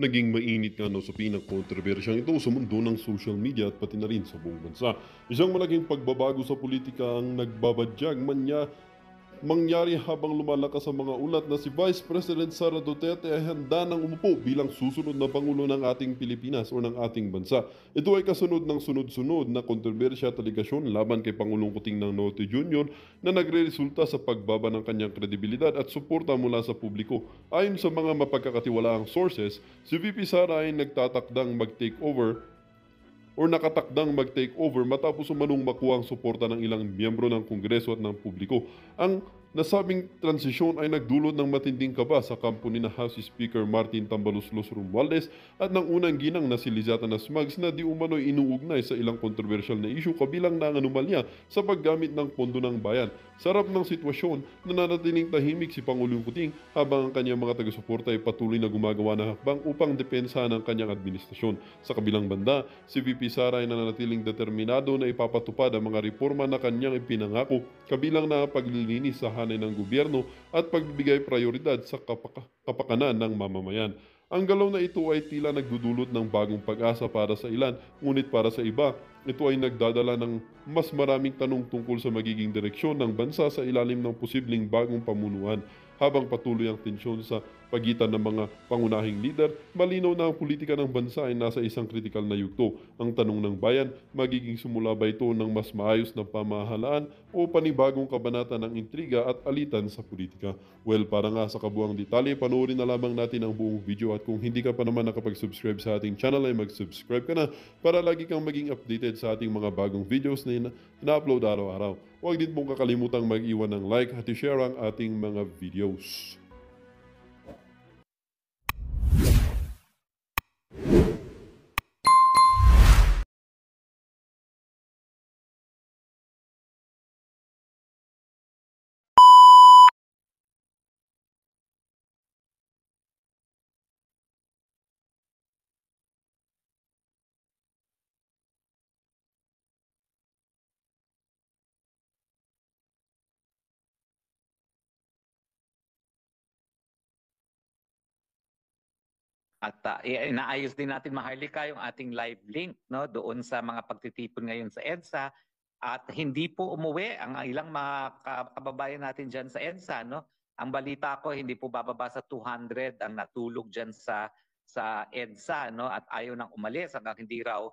naging mainit nga sa pinag-kontrobersyang ito sa mundo ng social media at pati na rin sa buong bansa. Isang malaking pagbabago sa politika ang nagbabadyag mangyari habang lumalakas ang mga ulat na si Vice President Sara Duterte ay handa nang umupo bilang susunod na Pangulo ng ating Pilipinas o ng ating bansa. Ito ay kasunod ng sunod-sunod na kontrobersya at aligasyon laban kay Pangulong Kuting ng Norte Jr. na nagre-resulta sa pagbaba ng kanyang kredibilidad at suporta mula sa publiko. Ayon sa mga mapagkakatiwalaang sources, si VP Sara ay nagtatakdang mag-take over o nakatakdang mag-take over matapos umanong makuha ang suporta ng ilang miyembro ng Kongreso at ng publiko. Ang nasabing transisyon ay nagdulot ng matinding kaba sa kampo ni na House Speaker Martin Tambaluslos Romualdez at ng unang ginang na si Lizata Nasmags na di umano'y inuugnay sa ilang kontrobersyal na isyu kabilang na ang anomalya sa paggamit ng pondo ng bayan. Sarap ng sitwasyon, nananatiling tahimik si Pangulong Kuting habang ang kanyang mga taga-suporta ay patuloy na gumagawa ng hakbang upang depensahan ang kanyang administrasyon. Sa kabilang banda, si VP Sara ay nananatiling determinado na ipapatupad ang mga reforma na kanyang ipinangako kabilang na paglilinis sa hanay ng gobyerno at pagbibigay prioridad sa kapakanan ng mamamayan. Ang galaw na ito ay tila nagdudulot ng bagong pag-asa para sa ilan, ngunit para sa iba, ito ay nagdadala ng mas maraming tanong tungkol sa magiging direksyon ng bansa sa ilalim ng posibleng bagong pamunuan. Habang patuloy ang tensyon sa pagitan ng mga pangunahing lider, malinaw na ang politika ng bansa ay nasa isang kritikal na yugto. Ang tanong ng bayan, magiging sumula ba ito ng mas maayos na pamahalaan o panibagong kabanata ng intriga at alitan sa politika? Well, para nga sa kabuang detalye, panoorin na lamang natin ang buong video at kung hindi ka pa naman nakapag-subscribe sa ating channel ay mag-subscribe ka na para lagi kang maging updated sa ating mga bagong videos na ina-upload araw-araw. Huwag din mong kakalimutang mag-iwan ng like at i-share ang ating mga videos. At inaayos din natin, Maharlika, yung ating live link no, doon sa mga pagtitipon ngayon sa EDSA. At hindi po umuwi ang ilang mga kababayan natin dyan sa EDSA. No? Ang balita ko, hindi po bababa sa 200 ang natulog dyan sa EDSA. No? At ayaw nang umalis hanggang hindi raw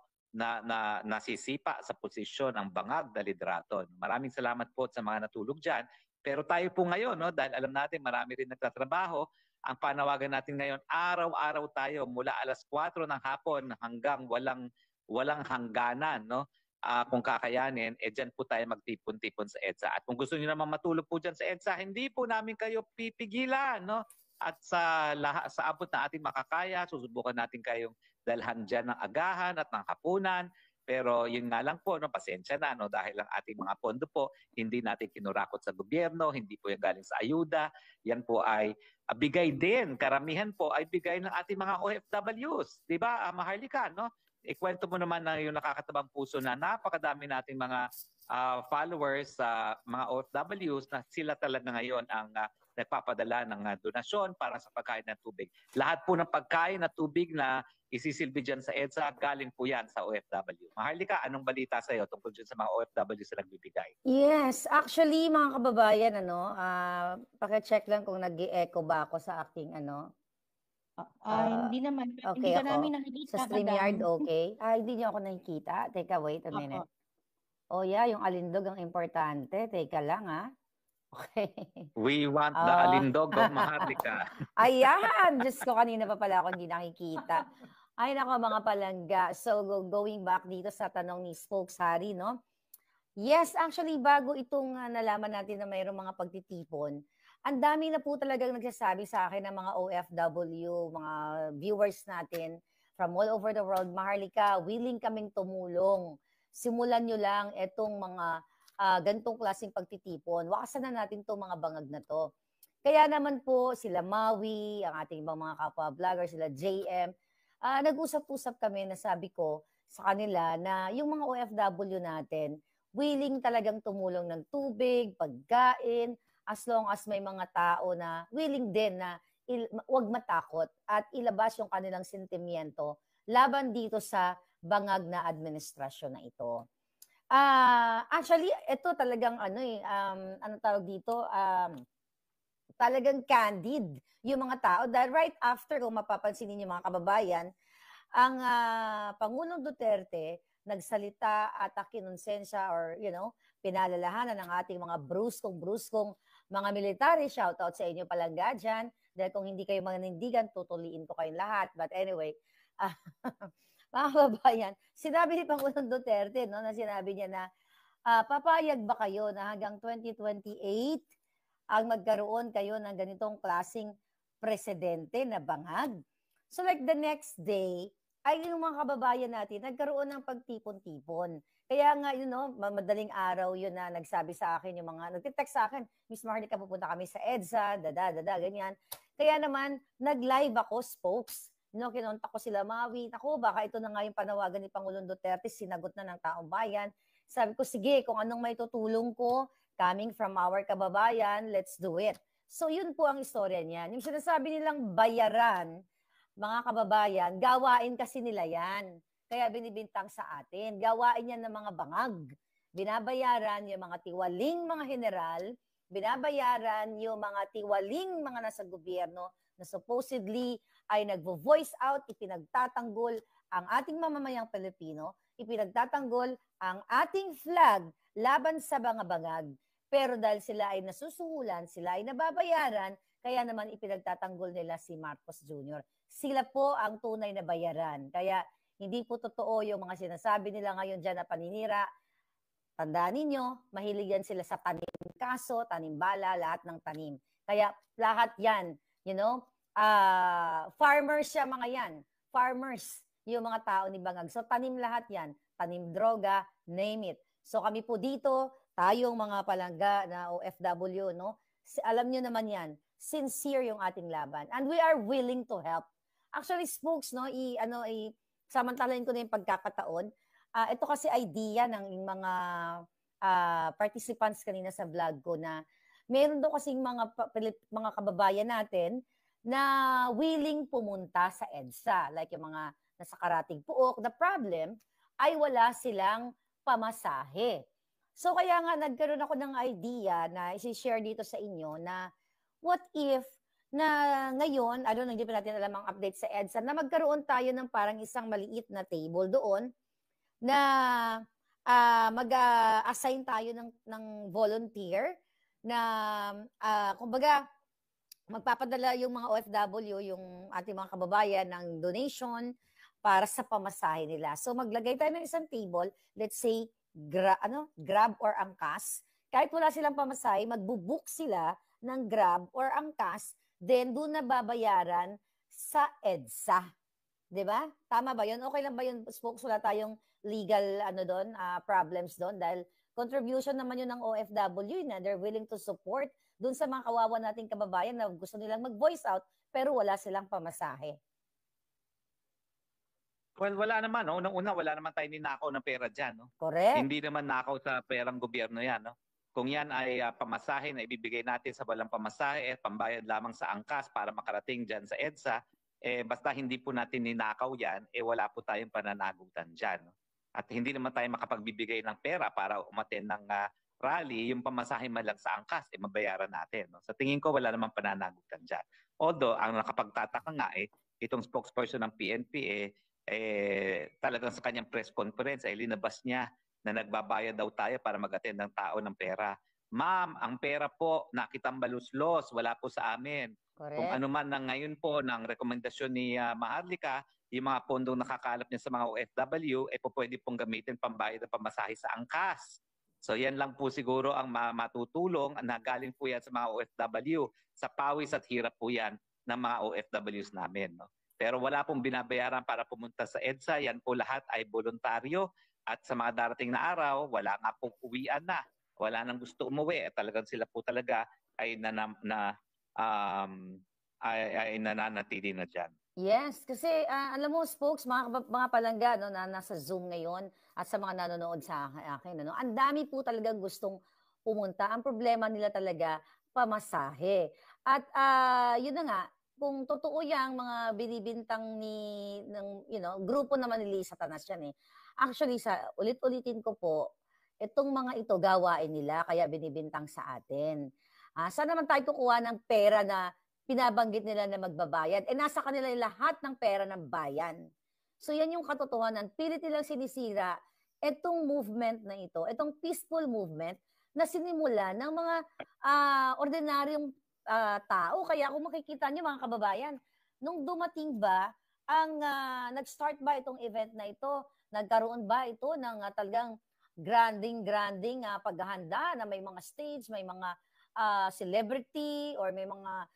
nasisipa sa posisyon ang bangag na lidraton. Maraming salamat po sa mga natulog dyan. Pero tayo po ngayon, no, dahil alam natin marami rin nagtatrabaho, ang panawagan natin ngayon, araw-araw tayo mula alas 4 ng hapon hanggang walang hangganan, no? Kung kakayanin, dyan po tayo magtipon-tipon sa EDSA. At kung gusto niyo naman matulog po dyan sa EDSA, hindi po namin kayo pipigilan, no? At sa abot na ating makakaya, susubukan natin kayong dalhan dyan ng agahan at ng hapunan. Pero yun nga lang po, no, pasensya na, no, dahil ang ating mga pondo po, hindi natin kinurakot sa gobyerno, hindi po yung galing sa ayuda. Yan po ay bigay din, karamihan po ay bigay ng ating mga OFWs. Di ba, Maharlika, no? Ikwento mo naman na yung nakakatabang puso na napakadami nating mga followers sa mga OFWs na sila talaga ngayon ang nagpapadala ng donasyon para sa pagkain ng tubig. Lahat po ng pagkain at tubig na isisilbi dyan sa EDSA, galing po yan sa OFW. Maharlika, anong balita sa iyo tungkol dyan sa mga OFW sa nagbibigay? Yes, actually mga kababayan, paki-check lang kung nag-i-echo ba ako sa aking Hindi naman. Okay Hindi ka ako. namin nakikita. Sa StreamYard, okay. Hindi niyo ako nakikita. Teka, wait a minute. Oh yeah, yung alindog ang importante. Teka lang, Okay. We want the alindog of Maharlika. Ayan! Diyos ko, kanina pa pala ako hindi nakikita. Ay, nako mga palangga. So, going back dito sa tanong ni Spokes Harry, no? Yes, actually, bago itong nalaman natin na mayroong mga pagtitipon, ang dami na po talagang nagsasabi sa akin ng mga OFW, mga viewers natin from all over the world, Maharlika, willing kaming tumulong. Simulan nyo lang itong mga ganitong klaseng pagtitipon. Wakasan na natin itong mga bangag na to. Kaya naman po sila Maui, ang ating ibang mga kapwa-vlogger, sila JM, nag-usap-usap kami na sabi ko sa kanila na yung mga OFW natin, willing talagang tumulong ng tubig, pagkain, as long as may mga tao na willing din na wag matakot at ilabas yung kanilang sentimiento laban dito sa bangag na administrasyon na ito. Actually, ito talagang ano tawag dito, talagang candid yung mga tao dahil right after, kung mapapansin ninyo mga kababayan, ang Pangulong Duterte nagsalita at kinonsensya or pinalalahanan ng ating mga bruskong mga military. Shoutout sa inyo palangga dyan. Dahil kung hindi kayo manindigan, tutuliin ko kayong lahat. But anyway, mga kababayan, sinabi ni Pangulong Duterte, no, na sinabi niya na papayag ba kayo na hanggang 2028 ang magkaroon kayo ng ganitong klaseng presidente na bangag? So like the next day, ay yung mga kababayan natin nagkaroon ng pagtipon-tipon. Kaya nga, madaling araw yun na nagsabi sa akin yung mga, nagtitext sa akin, Miss Marlica, pupunta kami sa EDSA, ganyan. Kaya naman, nag-live ako, spokes. Kinontak ko sila, Mawi, ako, baka ito na nga yung panawagan ni Pangulong Duterte, sinagot na ng taong bayan. Sabi ko, sige, kung anong may tutulong ko, coming from our kababayan, let's do it. So yun po ang istorya niyan. Yung sinasabi nilang bayaran, mga kababayan, gawain kasi nila yan. Kaya binibintang sa atin. Gawain yan ng mga bangag. Binabayaran yung mga tiwaling mga general, binabayaran yung mga tiwaling mga nasa gobyerno na supposedly ay nagvo-voice out, ipinagtatanggol ang ating mamamayang Pilipino, ipinagtatanggol ang ating flag laban sa mga bangag. Pero dahil sila ay nasusuhulan, sila ay nababayaran, kaya naman ipinagtatanggol nila si Marcos Jr. Sila po ang tunay na bayaran. Kaya hindi po totoo yung mga sinasabi nila ngayon dyan na paninira. Tandaan ninyo, mahilig yan sila sa tanim kaso, tanim bala, lahat ng tanim. Kaya lahat yan, farmers siya mga yan. Farmers, yung mga tao ni Bangag. So tanim lahat yan. Tanim droga, name it. So kami po dito, tayong mga palangga na OFW, alam nyo naman yan, sincere yung ating laban. And we are willing to help. Actually, spokes, samantalahin ko na yung pagkakataon. Ito kasi idea ng mga participants kanina sa vlog ko na meron daw kasing mga kababayan natin na willing pumunta sa EDSA. Like yung mga nasa Karatig Puok. The problem ay wala silang pamasahe. So kaya nga nagkaroon ako ng idea na isi-share dito sa inyo na what if na ngayon, hindi pa natin alam ang update sa EDSA, na magkaroon tayo ng parang isang maliit na table doon na mag-assign tayo ng volunteer na kumbaga magpapadala yung mga OFW, yung ating mga kababayan ng donation para sa pamasahe nila. So maglagay tayo ng isang table, let's say Grab or Angkas. Kahit wala silang pamasahe, magbubook sila ng Grab or Angkas, then doon na babayaran sa EDSA. 'Di ba? Tama ba 'yun? Okay lang ba 'yun? Spokes, wala tayong legal problems doon dahil contribution naman 'yun ng OFW na they're willing to support doon sa mga kawawa nating kababayan na gusto nilang mag-voice out pero wala silang pamasahe. Well, wala naman, no? Unang-una, wala naman tayo ninakaw ng pera dyan, no? Correct. Hindi naman nakaw sa perang gobyerno yan, no? Kung yan ay pamasahe na ibibigay natin sa walang pamasahe, pambayad lamang sa angkas para makarating dyan sa EDSA, basta hindi po natin ninakaw yan, wala po tayong pananagutan dyan, no? At hindi naman tayo makapagbibigay ng pera para umaten ng rally, yung pamasahe man lang sa angkas, mabayaran natin, no? Sa tingin ko, wala namang pananagutan dyan. Although, ang nakapagtataka nga itong spokesperson ng PNP, talagang sa kanyang press conference ay linabas niya na nagbabayad daw tayo para mag-attend ng tao ng pera. Ma'am, ang pera po nakitambaluslos, wala po sa amin. Correct. Kung ano man na ngayon po ng rekomendasyon ni Maharlika, yung mga pondong nakakalap niya sa mga OFW, po pwede pong gamitin pambayad ng pamasahe sa angkas. So yan lang po siguro ang matutulong na galing po yan sa mga OFW. Sa pawis at hirap po yan ng mga OFWs namin, no? Pero wala pong binabayaran para pumunta sa EDSA. Yan po lahat ay voluntaryo. At sa mga darating na araw, wala nga pong uwian na. Wala nang gusto umuwi. Talagang sila po talaga ay nananatili na dyan. Yes, kasi alam mo, spokes, mga palangga na nasa Zoom ngayon at sa mga nanonood sa akin, ang dami po talagang gustong pumunta. Ang problema nila talaga, pamasahe. At yun na nga, kung totoo yang mga binibintang grupo naman ni Satanas yan eh. Actually, ulit-ulitin ko po, itong mga ito gawain nila kaya binibintang sa atin. Saan naman tayo kukuha ng pera na pinabanggit nila na magbabayad? Nasa kanila lahat ng pera ng bayan. So yan yung katotohanan. Pilit nilang sinisira itong movement na ito, itong peaceful movement na sinimula ng mga ordinaryong tao. Kaya kung makikita niyo mga kababayan, nung dumating ba, nag-start ba itong event na ito? Nagkaroon ba ito ng talagang granding paghahanda na may mga stage, may mga celebrity, or may mga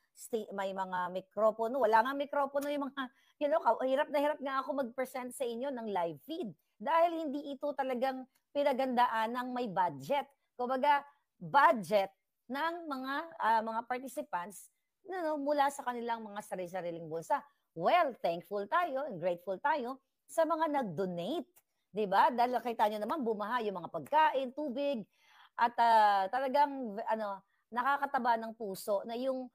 mikropono? Wala nga mikropono yung mga, hirap na hirap nga ako mag-present sa inyo ng live feed. Dahil hindi ito talagang pinagandaan ng may budget. Kumbaga, budget ng mga participants mula sa kanilang mga sarili-sariling bulsa. Well, thankful tayo and grateful tayo sa mga nag-donate. Diba? Dahil nakita nyo naman, bumaha yung mga pagkain, tubig, at talagang nakakataba ng puso na yung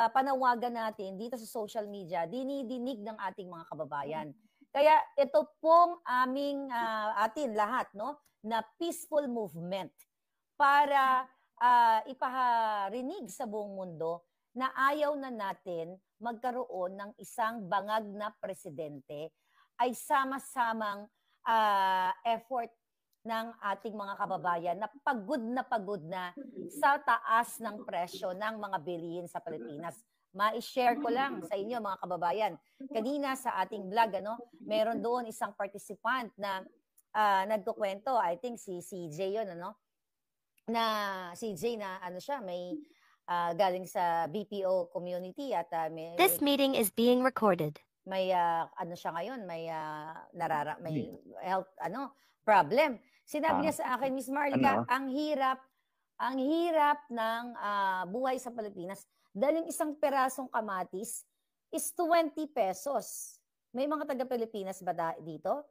panawagan natin dito sa social media, dinidinig ng ating mga kababayan. Kaya ito pong atin lahat, na peaceful movement para ipaharinig sa buong mundo na ayaw na natin magkaroon ng isang bangag na presidente, ay sama-samang effort ng ating mga kababayan na pagod na sa taas ng presyo ng mga bilihin sa Pilipinas. Ma-share ko lang sa inyo mga kababayan. Kanina sa ating vlog, meron doon isang participant na nagkukwento, I think si CJ yun, na CJ na siya, may galing sa BPO community at This meeting is being recorded. May siya ngayon, may health problem. Sinabi niya sa akin, Miss Marlica, ang hirap ng buhay sa Pilipinas. Dahil yung isang perasong kamatis is 20 pesos. May mga taga-Pilipinas ba dito?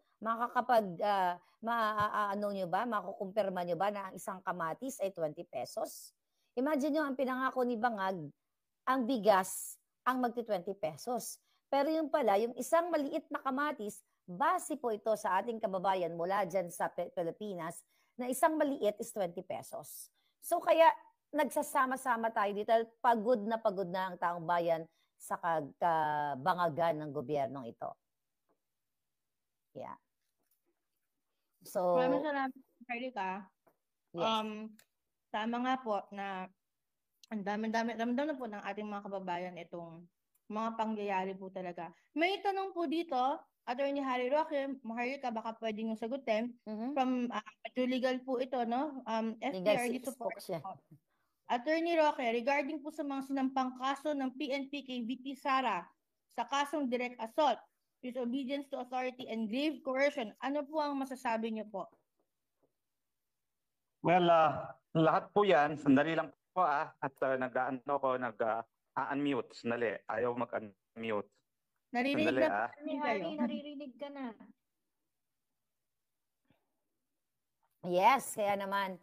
Makukumpirma nyo ba na ang isang kamatis ay 20 pesos? Imagine nyo, ang pinangako ni Bangag, ang bigas ang magti-20 pesos. Pero yung pala, yung isang maliit na kamatis, base po ito sa ating kababayan mula dyan sa Pilipinas, na isang maliit is 20 pesos. So kaya, nagsasama-sama tayo dito. Pagod na ang taong bayan sa kabangagan ng gobyernong ito. Yeah. So, maraming salamat, Marlica. Yes. Tama nga po na ang dami-dami ramdam na po ng ating mga kababayan itong mga pangyayari po talaga. May tanong po dito, Attorney Harry Roque, Marlica, baka pwede nyo sagutin. From legal po ito, FPRD support. Attorney Roque, regarding po sa mga sinampang kaso ng PNP kay VP Sara sa kasong direct assault, disobedience to authority, and grave coercion, ano po ang masasabi niyo po? Well, lahat po yan, sandali lang po at nag-unmute. Sandali, ayaw mag-unmute. Naririnig Sandali, na po kayo. Naririnig ka na. Yes, kaya naman.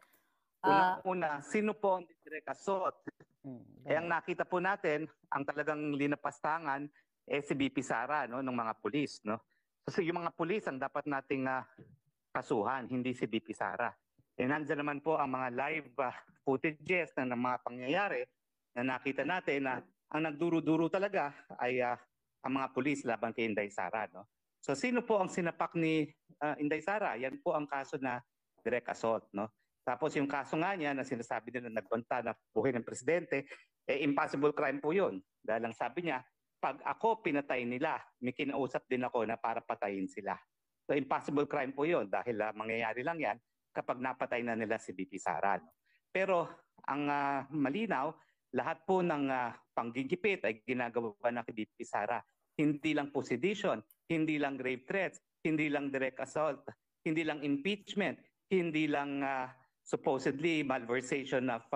Una, sino po ang direct assault? Ang nakita po natin, ang talagang linapastangan, si BP Sara, ng mga pulis. Kasi yung mga pulis ang dapat nating kasuhan, hindi si BP Sara. Nandiyan naman po ang mga live footages ng mga pangyayari na nakita natin na ang nagduro-duro talaga ay ang mga pulis laban kay Inday Sara. So sino po ang sinapak ni Inday Sara? Yan po ang kaso na direct assault. Tapos yung kaso nga niya na sinasabi nila nagbanta na buhay ng presidente, impossible crime po yun. Dahil ang sabi niya, pag ako pinatay nila, may kinausap din ako na para patayin sila. So impossible crime po yun dahil mangyayari lang yan kapag napatay na nila si BP Sara. Pero ang malinaw, lahat po ng panggigipit ay ginagawa na kay BP Sara. Hindi lang po sedition, hindi lang grave threats, hindi lang direct assault, hindi lang impeachment, hindi lang supposedly malversation of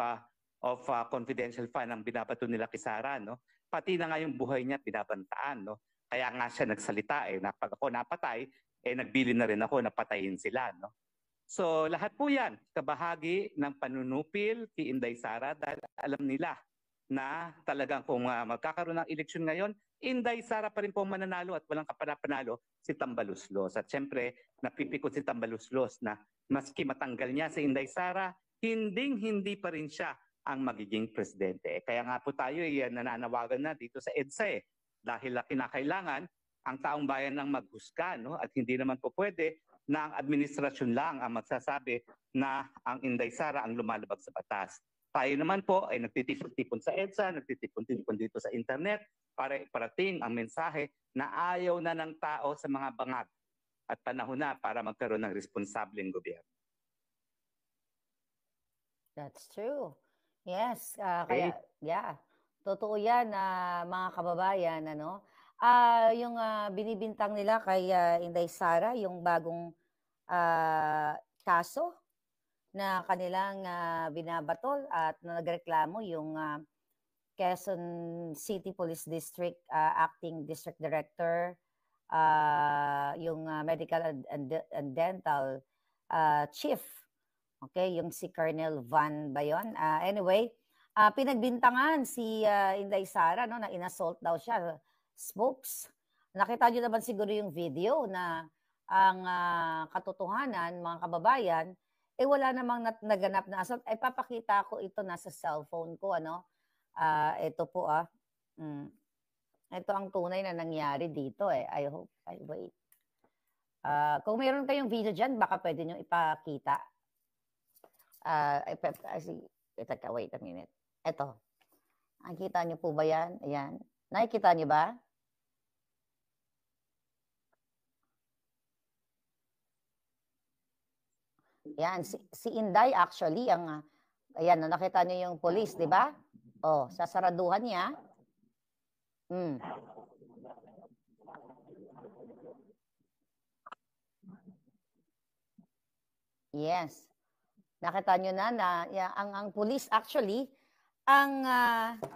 confidential fund ang binabato nila kay Sara, pati na nga yung buhay niya binabantaan, kaya nga siya nagsalita na pag ako napatay nagbili na rin ako na patayin sila, so lahat po yan kabahagi ng panunupil kay Inday Sara dahil alam nila na talagang kung magkakaroon ng eleksyon ngayon, Inday Sara pa rin po ang mananalo at walang kapanapanalo si Tambaluslos. At syempre, napipikot si Tambaluslos na maski matanggal niya si Inday Sara, hindi pa rin siya ang magiging presidente. Kaya nga po tayo nananawagan na dito sa EDSA dahil kinakailangan ang taong bayan ng maghusga, no? At hindi naman po pwede na ang administrasyon lang ang magsasabi na ang Inday Sara ang lumalabag sa batas. Tayo naman po ay nagtitipon-tipon sa EDSA, nagtitipon-tipon dito sa internet para iparating ang mensahe na ayaw na ng tao sa mga bangag at panahon na para magkaroon ng responsableng gobyerno. That's true. Yes, Okay. totoo yan, mga kababayan, ano. Yung binibintang nila kay Inday Sara, yung bagong kaso na kanilang binabatol at nagreklamo yung Quezon City Police District Acting District Director, yung Medical and Dental Chief. Okay, yung si Colonel Van ba yun? Anyway, pinagbintangan si Inday Sara, no, na inassault daw siya. Spokes. Nakita nyo naman siguro yung video na ang katotohanan, mga kababayan, wala namang naganap na assault. Papakita ko ito nasa cellphone ko, ano. Ito po, Ito ang tunay na nangyari dito, I hope, wait. Kung meron kayong video dyan, baka pwede nyo ipakita. Wait a minute. Ito. Nakikita nyo po ba yan? Ayan. Nakikita nyo ba? Yan, si Inday actually, ayan, nakita niyo yung police, di ba? Oh, sasaraduhan niya. Yes. Nakita niyo na ang police actually, ang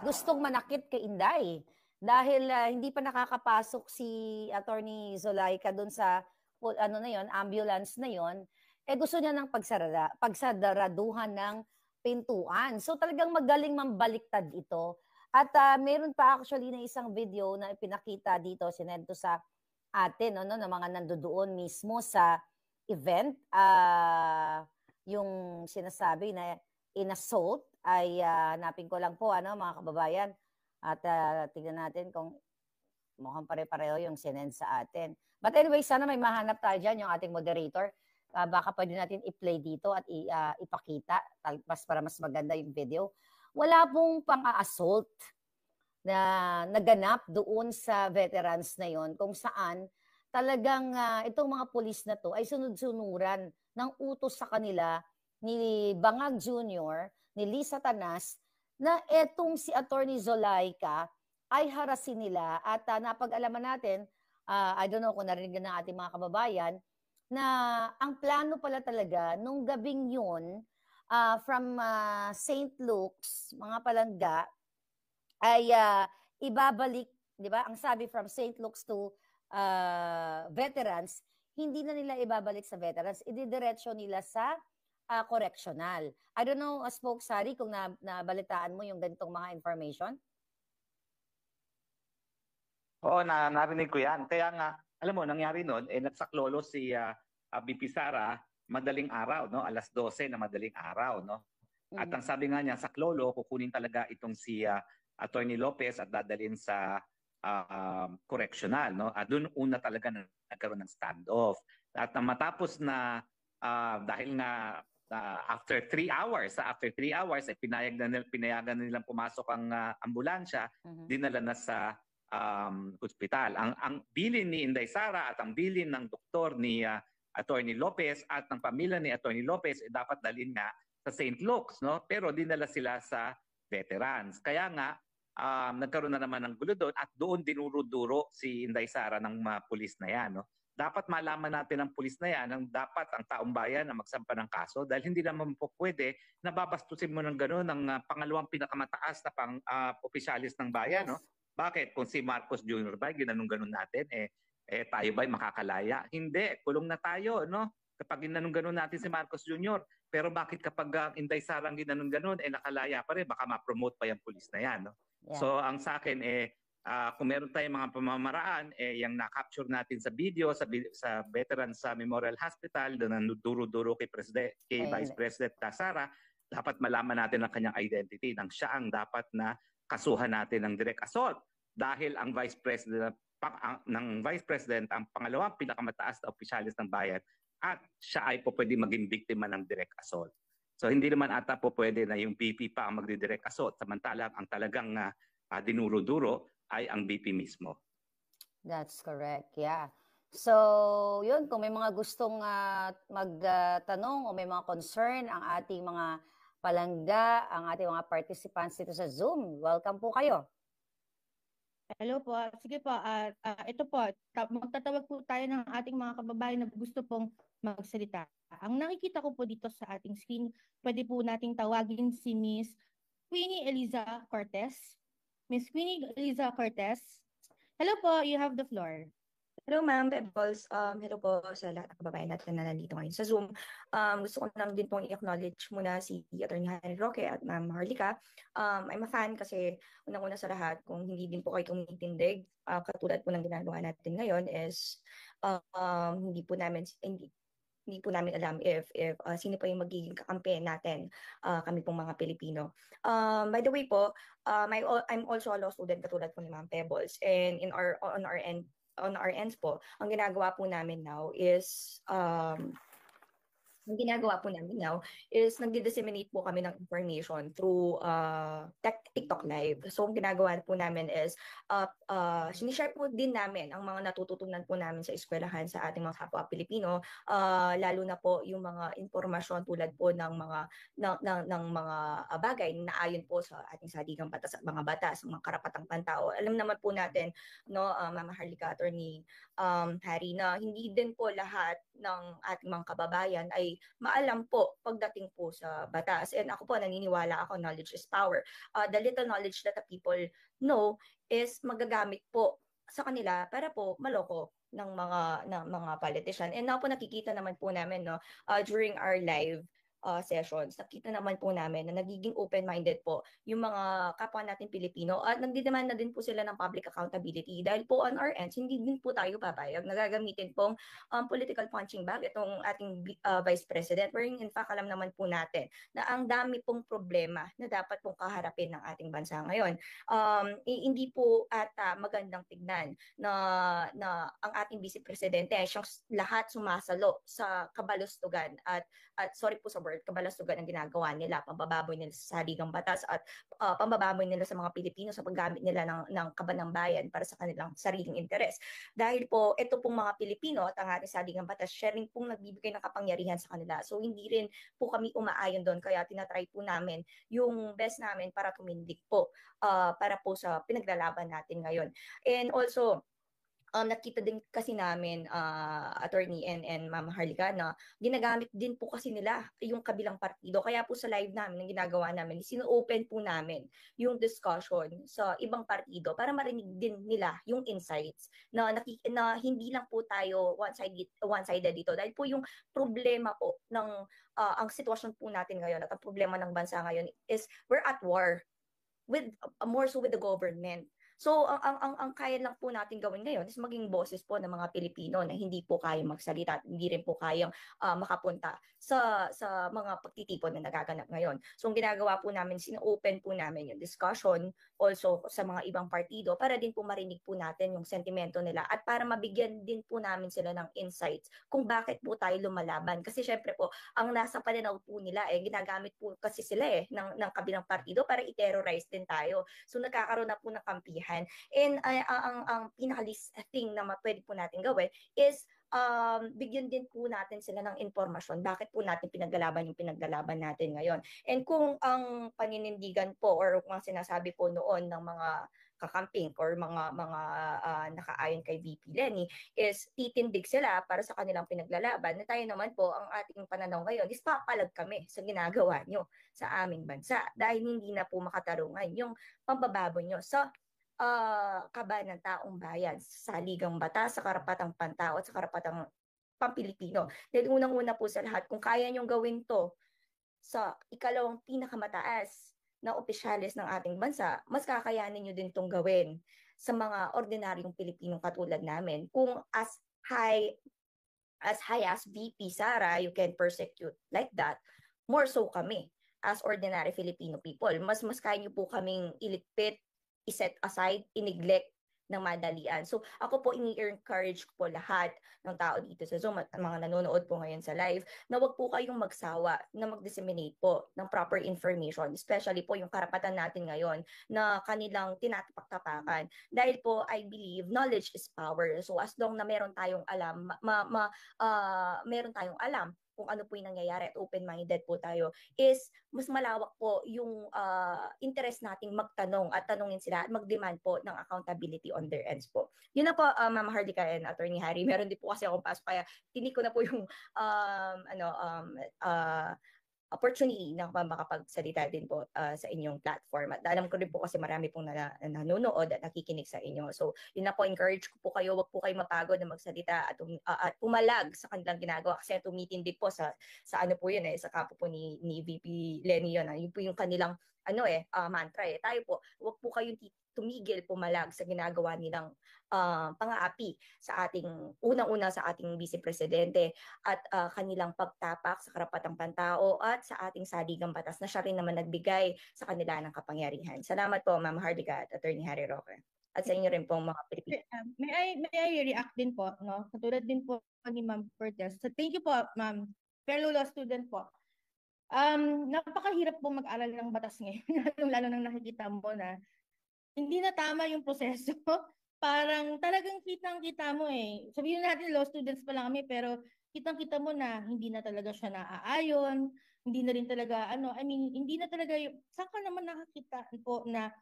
gustong manakit kay Inday. Dahil hindi pa nakakapasok si Attorney Zulaika doon sa ambulance na yon, gusto niya ng pagsaraduhan ng pintuan. So talagang magaling mambaliktad ito. At meron pa actually na isang video na ipinakita dito, sinento sa atin, ng mga nandoon mismo sa event. Yung sinasabi na in-assault ay hanapin ko lang po, mga kababayan. At tignan natin kung mukhang pare-pareho yung sinend sa atin. But anyway, sana may mahanap tayo dyan, yung ating moderator. Baka pwede natin i-play dito at ipakita para mas maganda yung video. Wala pong pang-assault na naganap doon sa veterans na yon, kung saan talagang itong mga pulis na to ay sunod-sunuran ng utos sa kanila ni Bangag Jr., ni Lisa Tanas, na etong si Attorney Zulaika ay harasin nila. At napag-alaman natin, I don't know kung narinig ng ating mga kababayan, na ang plano pala talaga nung gabing yun from St. Luke's, mga palangga, ay ibabalik, di ba? Ang sabi from St. Luke's to veterans, hindi na nila ibabalik sa veterans, ididiretso nila sa correctional. I don't know, Spokes Sari, kung nabalitaan mo yung ganitong mga information? Oo, narinig ko yan. Kaya nga, alam mo, nangyari nun, nagsaklolo si BP Sara madaling araw, no? Alas 12 na madaling araw, no? At ang sabi nga niya, saklolo, kukunin talaga itong si Attorney Lopez at dadalhin sa correctional, no? At doon una talaga nagkaroon ng standoff. At matapos na dahil nga after 3 hours ay pinayagan nilang pumasok ang ambulansya, dinala na sa ospital. Ang bilin ni Inday Sara at ang bilin ng doktor ni Attorney Lopez at ng pamilya ni Attorney Lopez dapat dalhin nga sa St. Luke's, no? Pero dinala sila sa veterans. Kaya nga nagkaroon na naman ng gulo doon at doon dinuro-duro si Inday Sara ng mga pulis na yan, no? Dapat malaman natin ng pulis na yan, dapat ang taong bayan na magsampa ng kaso dahil hindi naman po pwede na babastusin mo ng gano'n ng pangalawang pinakamataas na opisyalis ng bayan, no? Bakit? Kung si Marcos Jr. ba, ginanong-ganon natin, tayo ba'y makakalaya? Hindi, kulong na tayo, no? kapag ginanong-ganon natin si Marcos Jr. Pero bakit kapag Inday Sarang ginanon-ganon, nakalaya pa rin, baka ma-promote pa yung pulis na yan. No? Yeah. So ang sa akin, kung meron tayong mga pamamaraan, yung na-capture natin sa video, sa Veterans sa Memorial Hospital, doon ang duro-duro kay Vice President Sara, dapat malaman natin ang kanyang identity nang siya ang dapat na kasuhan natin ng direct assault. Dahil ang Vice President ang pangalawang pinakamataas na opisyalis ng bayan at siya ay po pwede maging biktima ng direct assault. So hindi naman ata po pwede na yung BP pa ang magdi-direct assault samantalang ang talagang dinuro-duro ay ang BP mismo. That's correct, yeah. So, yun, kung may mga gustong magtanong o may mga concern ang ating mga palangga, ang ating mga participants dito sa Zoom, welcome po kayo. Hello po. Sige po. Ito po, magtatawag po tayo ng ating mga kababayan na gusto pong magsalita. Ang nakikita ko po dito sa ating screen, pwede po nating tawagin si Miss Queenie Eliza Cortez. Miss Queenie Eliza Cortez. Hello po, you have the floor. Hello ma'am, Bebbles. Hello po sa lahat ng kababayan natin na nandito ngayon sa Zoom. Gusto ko lang din pong i-acknowledge muna si Atty. Harry Roque at Ma'am Harlika. I'm a fan kasi unang-una sa lahat, kung hindi din po kayo tumitindig, katulad po ng ginagawa natin ngayon is hindi po namin alam if sino pa yung magiging kakampi natin, kami pong mga Pilipino. By the way po, I'm also a law student katulad po ni Ma'am Pebbles, and on our ends po, ang ginagawa po namin now is nagdi-disseminate po kami ng information through TikTok Live. So, ang ginagawa po namin is sinishare po din namin ang mga natututunan po namin sa eskwelahan sa ating mga kapwa Pilipino, lalo na po yung mga informasyon tulad po ng mga bagay na ayon po sa ating saligang batas at mga batas, mga karapatang pantao. Alam naman po natin, no, Mama Harlika, Attorney Harry, na hindi din po lahat ng ating mga kababayan ay maalam po pagdating po sa batas. And ako po, naniniwala ako, knowledge is power. The little knowledge that the people know is magagamit po sa kanila para po maloko ng mga politician. And now po nakikita naman po namin, no, during our live sessions, nakita naman po namin na nagiging open-minded po yung mga kapwa natin Pilipino at nagdidemand na din po sila ng public accountability dahil po on our ends, hindi din po tayo papayag na gagamitin pong political punching bag itong ating Vice President, wherein in fact alam naman po natin na ang dami pong problema na dapat pong kaharapin ng ating bansa ngayon. Hindi po ata magandang tignan na ang ating Vice Presidente ay siyang lahat sumasalo sa kabalustugan at sorry po sa word, kabalastugan ang ginagawa nila, pambababoy nila sa saligang batas at pambababoy nila sa mga Pilipino sa paggamit nila ng kabanang bayan para sa kanilang sariling interes. Dahil po, ito pong mga Pilipino at ang ating saligang batas, sharing pong nagbibigay ng kapangyarihan sa kanila. So, hindi rin po kami umaayon doon, kaya tinatry po namin yung best namin para tumindig po, para po sa pinaglalaban natin ngayon. And also, nakita din kasi namin, Attorney and Ma'am Harlika, na ginagamit din po kasi nila yung kabilang partido. Kaya po sa live namin, ang ginagawa namin, sino-open po namin yung discussion sa ibang partido para marinig din nila yung insights na hindi lang po tayo one-sided dito. Dahil po yung problema po ng ang sitwasyon po natin ngayon at ang problema ng bansa ngayon is we're at war with more so with the government. So, ang kaya lang po natin gawin ngayon is maging boses po ng mga Pilipino na hindi po kayang magsalita at hindi rin po kayang makapunta sa mga pagtitipon na nagaganap ngayon. So, ang ginagawa po namin, sino-open po namin yung discussion also sa mga ibang partido para din po marinig po natin yung sentimento nila at para mabigyan din po namin sila ng insights kung bakit po tayo lumalaban. Kasi syempre po, ang nasa pananaw po nila, ginagamit po kasi sila ng kabilang partido para i-terrorize din tayo. So, nagkakaroon na po ng kampihan. And ang pinaka-least thing na pwede po natin gawin is bigyan din po natin sila ng informasyon bakit po natin pinaglalaban natin ngayon. And kung ang paninindigan po or kung ang sinasabi po noon ng mga kakamping or mga nakaayon kay VP Lenny is titindig sila para sa kanilang pinaglalaban, na tayo naman po ang ating pananaw ngayon is papalag kami sa ginagawa nyo sa aming bansa dahil hindi na po makatarungan yung pambababoy nyo sa kaban ng taong bayan sa saligang batas, sa karapatang pantao at sa karapatang Pampilipino. Dahil unang-una po sa lahat, kung kaya niyong gawin to sa ikalawang pinakamataas na opisyalis ng ating bansa, mas kakayanin niyo din itong gawin sa mga ordinaryong Pilipinong katulad namin. Kung high as VP Sara, you can persecute like that, more so kami as ordinary Filipino people. Mas kaya niyo po kaming iligpit, iset aside, ineglect ng madalian. So ako po ini-encourage ko po lahat ng tao dito sa Zoom at mga nanonood po ngayon sa live na wag po kayong magsawa na mag-disseminate po ng proper information, especially po yung karapatan natin ngayon na kanilang tinatapak-tapakan. Dahil po I believe knowledge is power. So as long na meron tayong alam, meron tayong alam kung ano po yung nangyayari at open-minded po tayo, is mas malawak po yung interest nating magtanong at tanungin sila at mag-demand po ng accountability on their ends po. Yun na po, Ma'am Hardika and Attorney Harry. Meron din po kasi akong pasok, kaya tinig ko na po yung opportunity na makapagsalita din po sa inyong platform. At alam ko rin po kasi marami pong nanonood at nakikinig sa inyo. So, yun na po, encourage ko po kayo, wag po kayo mapagod na magsalita at pumalag sa kanilang ginagawa. Kasi tumitindi po sa ano po yun sa kapo po ni VP Lenny yun. Yun po yung kanilang mantra Tayo po, wag po kayong tumigil, pumalag sa ginagawa nilang pang-aapi sa ating unang-una sa ating Vice Presidente at kanilang pagtapak sa karapatang pantao at sa ating saligang batas na siya rin naman nagbigay sa kanila ng kapangyarihan. Salamat po, Ma'am Hardika at Attorney Harry Roque. At sa inyo rin po mga Pilipino. May I react din po, no? Katulad din po ni Ma'am Cortez. So thank you po, Ma'am. Fellow law student po. Napakahirap po mag-aral ng batas ngayon, lalo nang nakikita mo na hindi na tama yung proseso. Parang talagang kitang-kita mo Sabihin natin law students pa lang kami, pero kitang-kita mo na hindi na talaga siya naaayon, hindi na rin talaga hindi na talaga saan ka naman nakakita po na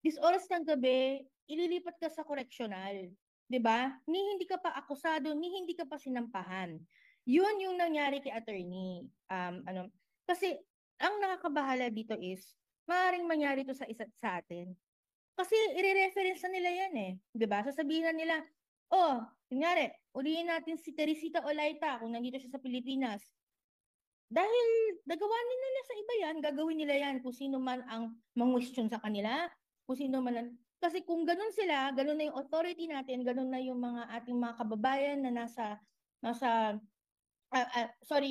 this oras ng gabi, ililipat ka sa correctional, 'di ba? Ni hindi ka pa akusado, ni hindi ka pa sinampahan. Yun yung nangyari kay attorney. Kasi ang nakakabahala dito is maaaring mangyari to sa isa't sa atin. Kasi i-reference na nila yan 'di ba? Sasabihin na nila, kunyari, ulihin natin si Teresita Olaita kung nandito siya sa Pilipinas. Dahil nagawa nila sa iba yan, gagawin nila yan kung sino man ang mangwestiyon sa kanila, kung sino man kasi kung ganun sila, ganun na yung authority natin, ganun na yung mga ating mga kababayan na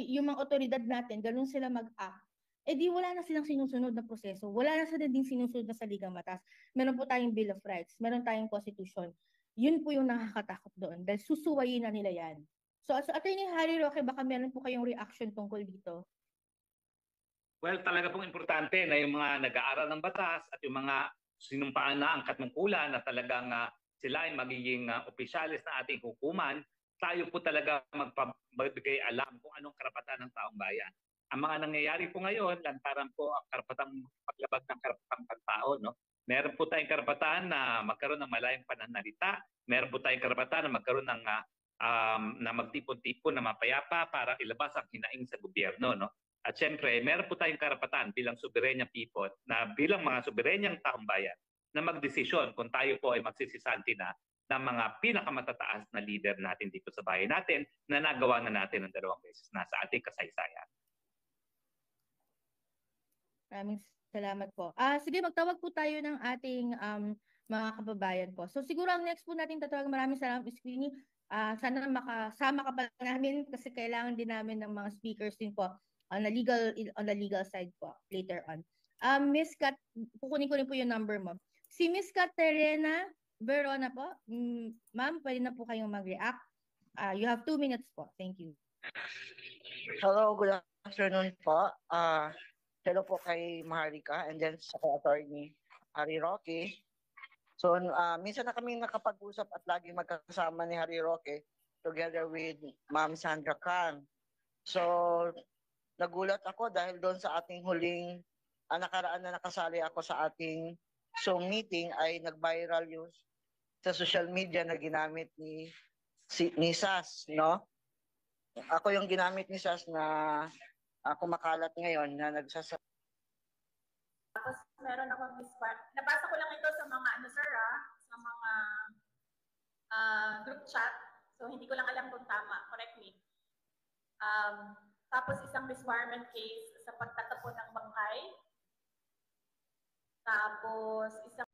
yung mga otoridad natin, ganun sila mag-act. Di wala na silang sinusunod na proseso. Wala na sila din sinusunod na saligang batas. Meron po tayong Bill of Rights. Meron tayong Constitution. Yun po yung nakakatakot doon. Dahil susuwayin na nila yan. So, Attorney Harry Roque, baka meron po kayong reaction tungkol dito? Well, talaga pong importante na yung mga nag-aaral ng batas at yung mga sinumpaan na ang katungkulan na talagang sila ay magiging opisyalis na ating hukuman, tayo po talaga magbigay alam kung anong karapatan ng taong bayan. Ang mga nangyayari po ngayon, lantaran po ang karapatang paglabag ng karapatang pantao. Meron po tayong karapatan na magkaroon ng malayang pananalita. Meron po tayong karapatan na magkaroon ng na magtipon-tipon na mapayapa para ilabas ang hinaing sa gobyerno. At syempre, meron po tayong karapatan bilang soberanyang people na bilang mga soberanyang taong bayan na magdesisyon kung tayo po ay magsisisanti na ng mga pinakamatataas na leader natin dito sa bayan natin na nagawa na natin ng 2 beses na sa ating kasaysayan. Maraming salamat po. Sige, magtawag po tayo ng ating mga kababayan po. So siguro ang next po natin tatawag, maraming salamat, Ms. Queenie. Sana makasama ka pa namin kasi kailangan din namin ng mga speakers din po on the legal side po later on. Miss Kat, kukunin ko rin po yung number mo. Si Miss Caterina Verona po. Ma'am, pwede na po kayong mag-react. You have 2 minutes po. Thank you. Hello, good afternoon po. Hello po kay Maharlika and then sa Attorney Harry Roque. So, minsan na kami nakapag-usap at lagi magkasama ni Harry Roque together with Ma'am Sandra Kang. So, nagulat ako dahil doon sa ating huling nakaraan na nakasali ako sa ating Zoom meeting ay nag-viral yung sa social media na ginamit ni SAS, no? Ako yung ginamit ni SAS na kumakalat ngayon na nagsasabi. Tapos meron akong nabasa ko lang ito sa mga sa mga group chat. So hindi ko lang alam kung tama. Correct me. Tapos isang misfirement case sa pagtatapon ng bangkay. Tapos isang